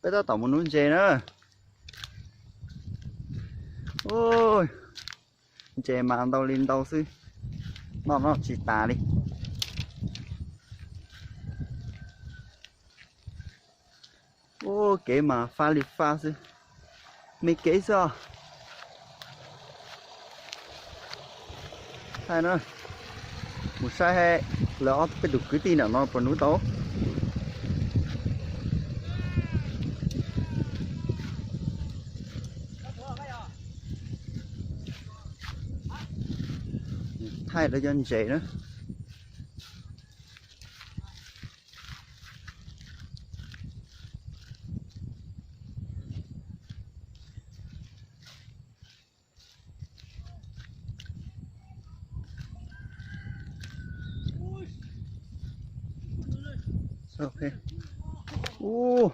bây giờ tổng một nút chè nữa. Ôi chè mà ăn đâu lên đâu sư nó chỉ tà đi. Ô kế mà pha lì pha sư mấy kế sao hay nữa một sai hay lỡ phải được cứ tin nào nó còn núi tố hai đứa dân trẻ nữa. Ok.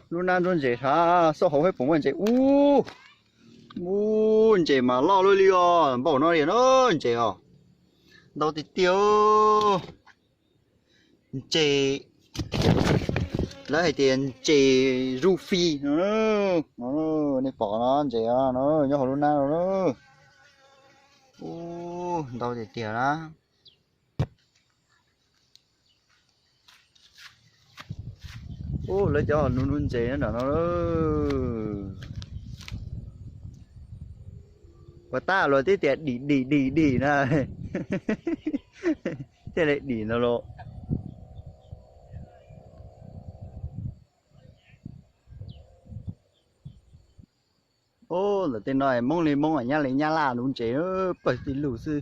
Luôn ăn luôn dễ thà, sao hậu hết phụng anh chị. Anh chị mà lo luôn đi à, bảo nó đi nó anh chị à. Đâu thì tiêu. Anh chị lấy tiền chị Rufi nó này bỏ nó anh chị à, nó nhớ hậu luôn ăn rồi nó. Đâu thì tiền đó. Lấy cho luôn luôn chế nó và ta rồi tí tiệt đi này thế lại đi nó lộ là tên nói mong lên mong ở nhà lấy nhà là luôn chế bởi tí lù sư.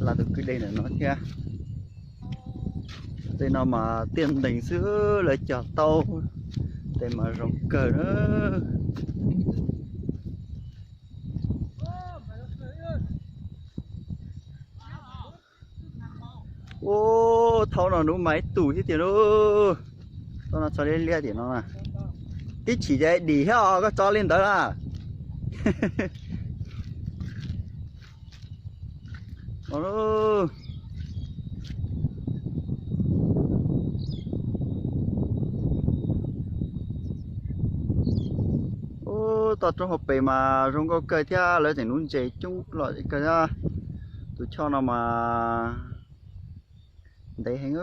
Là từ cái đây là nó kia đây nó mà tiền đánh sữa lại chở tàu đây mà rong cờ nữa. Thâu nó đúng máy tủ hết tiền đâu tao nó cho lên lia tiền nó mà tí chỉ để đi theo có cho lên tới là tao trong hộp bể mà rong có cây theo lấy thành nún chế chung loại cây ra tụi cho nó mà đấy hành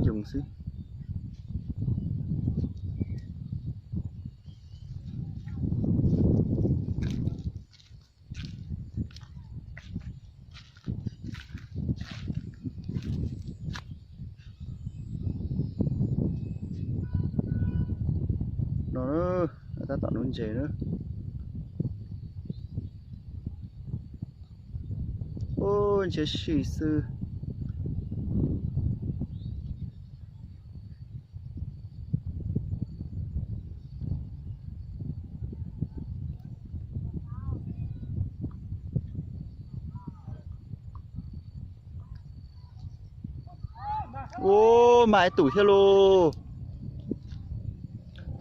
dùng xí nó người ta tạo nún chế nữa. Chế sĩ sư mãi tủ theo lô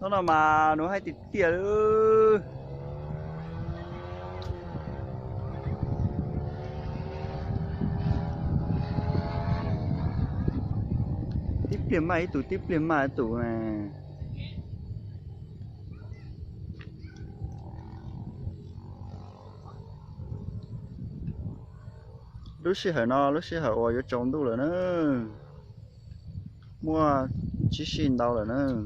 nó nào mà nó hay tịt tiền ư tiếp liền máy tủ này lúc xí hỏi ôi yo trồng đủ rồi nữa mua chỉ xin đâu rồi nữa.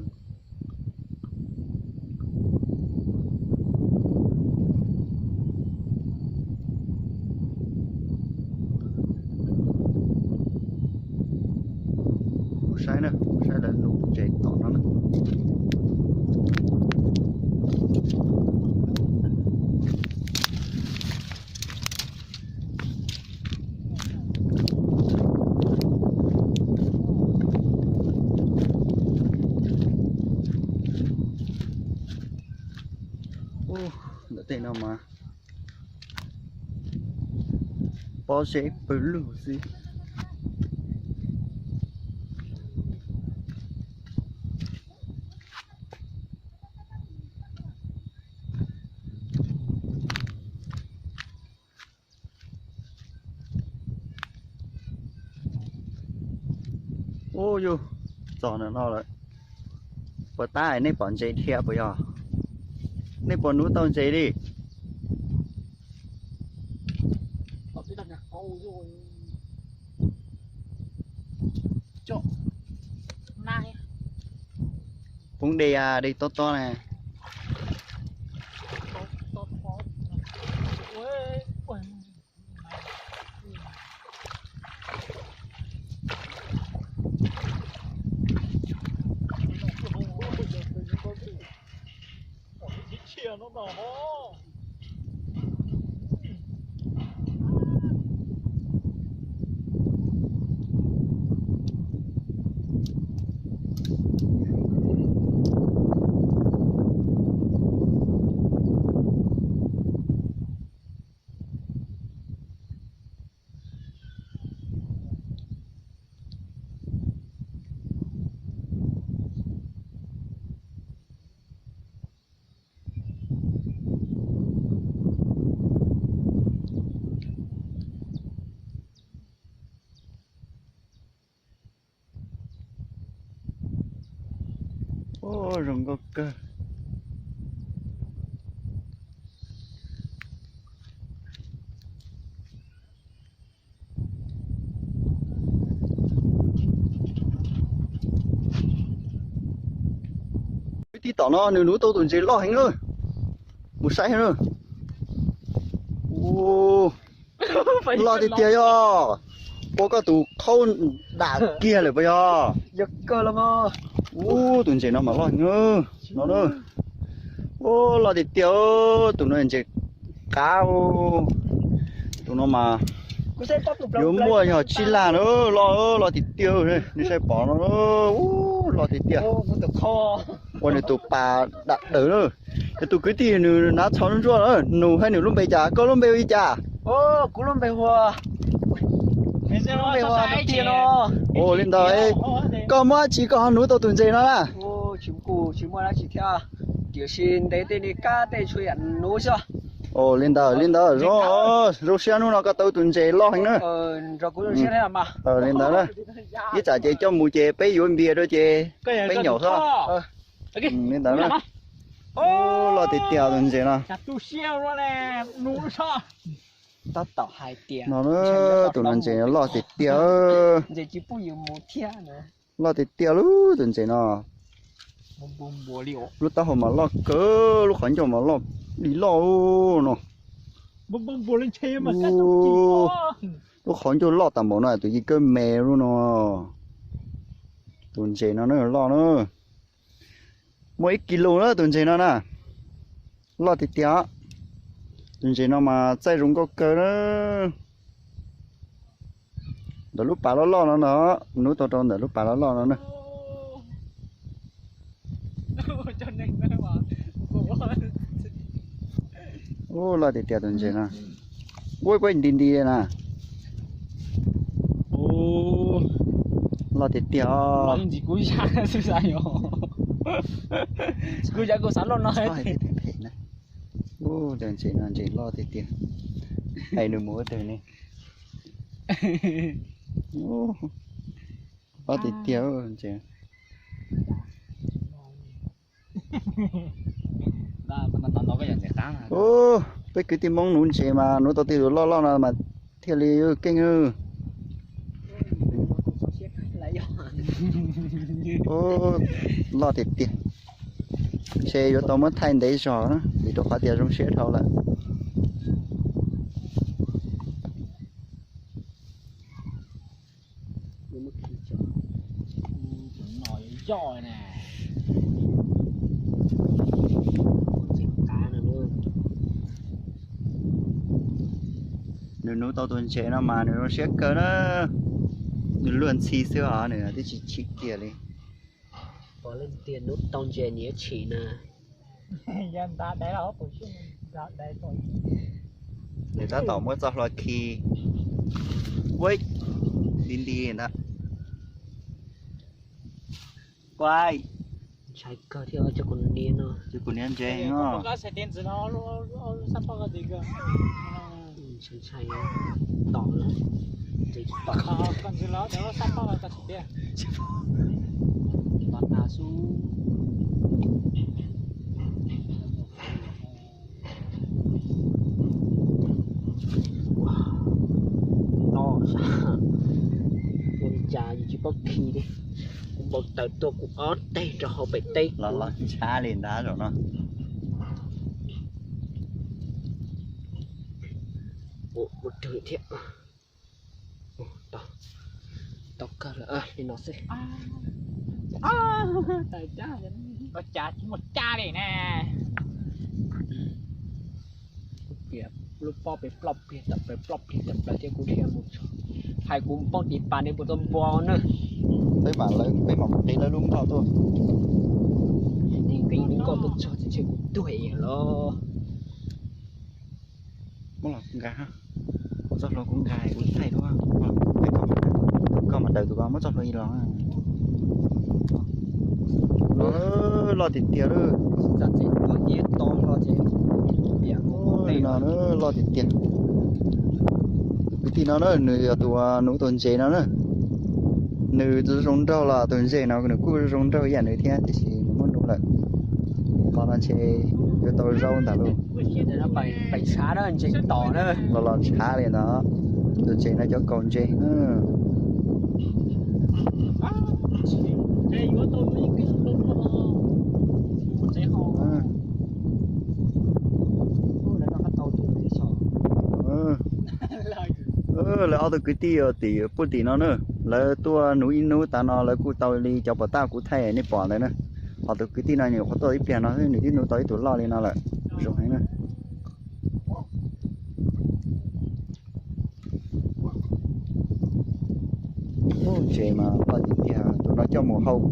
Sai là nụ chạy tỏ nó nữa. Để tên nào mà bó dễ bự lù gì ô vô giò nó rồi bữa tai này bọn dây theo bây giờ này bọn núi tao dây đi cũng đi à đi to to nè ô rừng có cơ tí tỏ nó nếu núi tôi tụi gì lo hành ơi một say nữa ô lo thì tiền yo bố có tụ khâu đá kia rồi bây giờ giật cơ lắm à ô tụi gì nó mà lo hành ơi nó nữa ô lo thì tiêu tụi nó chỉ cao tụi nó mà nếu mua nhỏ chi là nữa lo thì tiêu này đi xe bỏ nó nữa lo thì tiêu ô tụi khoวันนี้ตัวปลาดักเดือดแต่ตัวกุ้ยตีนูน้าช้อนรั่วแล้วหนูให้หนูลุ่มไปจ่าก็ลุ่มไปวิจ่า ô cú luôn về hoa về hoa đầu tiên nó โอ้ลินดาเอ้ก็มาจีก็หนูตัวตุ่นเจนะ ô chúng mua nó chỉ theo điều xin để tên đi cá để chơi ăn nấu chưa โอ้ลินดารอเสียนู่นก็ตัวตุ่นเจรอให้เนอะ rồi cú xin thế nào mà ลินดาเนอะยี่จ่าเจเจ้าหมูเจไปยูนเบียร์ด้วยเจไปเหนียวซะลินดาเนอะโอ้รอติดเตียวตุ่นเจนะ chặt tu xiêu luôn nè nú sao tao tạo hai tiền นอนเนอะตุ่นเจรอติดเตียว giờ chỉ bù nhiều một thiên nữa รอติดเตียวลูตุ่นเจเนาะ bông bông bùa liệu ลูกตาหัวมาลอกเกอลูกขันจอมาลอกลีลอเนาะ bông bông bùa lên chê mà cắt tóc chỉ có ลูกขันจอลอกตามบ่หน่อยตัวยี่ก็แม่รู้เนาะตุนเจเนาะเนาะลอกเนาะmỗiกิโลเนาะตุนเจเนาะนะลอกติดเตียตุนเจเนาะมาใจรุงก็เกอเนาะเดี๋ยวลูกปลาลอกเนาะเนาะหนูตัวๆเดี๋ยวลูกปลาลอกเนาะ cho nên nó mà bùa โอ้ลอกติดเตียตุนเจเนาะโว้ยเป็นดินดีเลยนะ ô ลอกติดเตีย nói gì cúi ra sư sao nhở cúi ra cô sẵn luôn nói ใช่เผ็ดๆนะโอ้เดินเจนอนเจนรอติดเตียงไอ้หนูหมูเดินนี่โอ้รอติดเตียวเจน đó mà tao nói cái gì sẽ cá à โอ้ไปคือที่มองหนูเจมาหนูตัวตีหนูล่อๆนะมาเที่ยวเลยเก่งเออ lại gió โอ้รอติดเตียงเชยอยู่ตัวมันไทยได้จอนะดีตัวขาเตียรงเชยเท่าละ nói giỏi nè cá nữa หนูตัวตุนเชนะมาหนูเชยเกินนะหนูล้วนซีเสื้อหาเนี่ยที่ชิคเกียเลย bỏ lên tiền nút tông chè nhía chỉ nè dân ta để là tổ chức để tội เดี๋ยวถ้าต่อเมื่อจะรอคีเว้ยดีๆนะ quay chạy cơ theo cho con điên nó chứ còn em chơi có nó cái sẽ tiền nó sắp có cái gì cơ chạy chạy đỏ lắm chỉ tỏ Còn dưới đó nó sắp bao là ta chỉ biết. toàn là su to sao con trai gì chỉ bóc khi đi cũng bóc tới tôi cũng ót tay cho họ bị tay Là xa liền đá rồi nó. một trời thiệt to to cả là đi nó sẽ Tại cha có cha chỉ một cha này nè. kìa lúc po bị flop kìa tập là theo cũng theo một hai cũng po đi bàn đi một tôm bò nữa Tới bạn lấy cái mỏng tí lấy luôn tao thôi. thì cái những con tôi cho thì cũng tuổi lo Muốn là con gà ha. Giọt lo con gà cũng thay thôi. Cái con mà đời tụi con mất giọt lo gì đó. Lo thịt tiệt đó. giặt gì có nhiệt to lo gì biển cũng Ôi, nó lo thịt tiệt. Cái tí nó nửa tụi nụ tuần chế nó nữa. Nửa tụi rong rau là tuần chế nó cũng cứ rong rau vậy nữa thì chỉ nó muốn đúng là còn là chế cái tàu rau ta luôn. để nó bày xá đó anh chị tỏ nữa Nó lon xá lên đó. Tuần chế nó cho con chế nữa. Đây có tôi với cái lúc một giấy hồ. là nó bắt tàu tụi thì sao Là ở cái tí bút tí nó nữa là tua núi ta nó là cụ tàu đi cho bà ta cụ thay này bỏ này nữa họ từ cái tí này nhiều họ tới biển nó thì tí núi tới tụi lo lên nó lại rồi hay nữa chế mà lo thì kìa tụi nó cho mùa hậu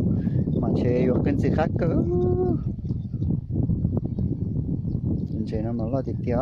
mà chế vô cái gì khác cơ chế nó mà lo thì kìa